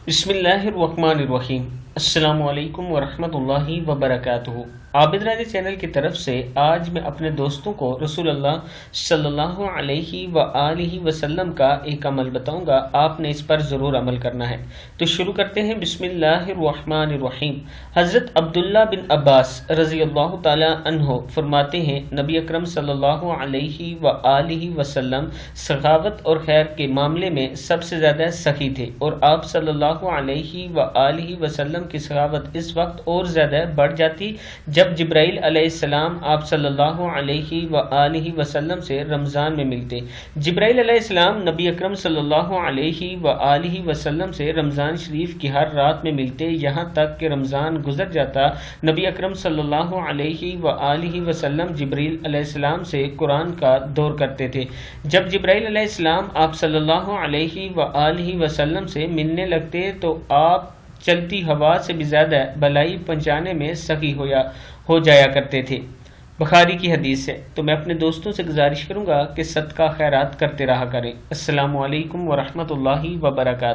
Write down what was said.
बिस्मिल्लाहिर्रहमानिर्रहीम। अस्सलाम वालेकुम वरहमतुल्लाहि वबरकातुहू। आबिद्राजा चैनल की तरफ से आज मैं अपने दोस्तों को रसूलुल्लाह सल्लल्लाहु अलैहि व आलिहि वसल्लम का एक अमल बताऊंगा, आपने इस पर ज़रूर अमल करना है। तो शुरू करते हैं। बिस्मिल्लाहिर्रहमानिर्रहीम। हज़रत अब्दुल्ला बिन अब्बास रज़ियल्लाहु ताला अन्हो फरमाते हैं, नबी अकरम सल्लल्लाहु अलैहि व आलिहि वसल्लम सखावत और खैर के मामले में सबसे ज़्यादा सखी थे, और आप सल्लल्लाहु अलैहि व आलिहि वसल्लम की सखावत इस वक्त और ज़्यादा बढ़ जाती जब जिब्राइल अलैहिस्सलाम आप सल्लल्लाहु अलैहि व आलिहि वसल्लम से रमज़ान में मिलते। जिब्राइल अलैहिस्सलाम नबी अकरम सल्लल्लाहु अलैहि व आलिहि वसल्लम से रमज़ान शरीफ की हर रात में मिलते, यहाँ तक कि रमज़ान गुजर जाता। नबी अकरम सल्लल्लाहु अलैहि व आलिहि वसल्लम जिब्राइल अलैहिस्सलाम से कुरान का दौर करते थे। जब जिब्राइल अलैहिस्सलाम आप सल्लल्लाहु अलैहि व आलिहि वसल्लम से मिलने लगते तो आप चलती हवा से भी ज़्यादा भलाई पहुँचाने में सखी हो जाया करते थे। बुखारी की हदीस है। तो मैं अपने दोस्तों से गुजारिश करूँगा कि सदका खैरात करते रहा करें। अस्सलामु अलैकुम वरहमतुल्लाहि वबरकातुहू।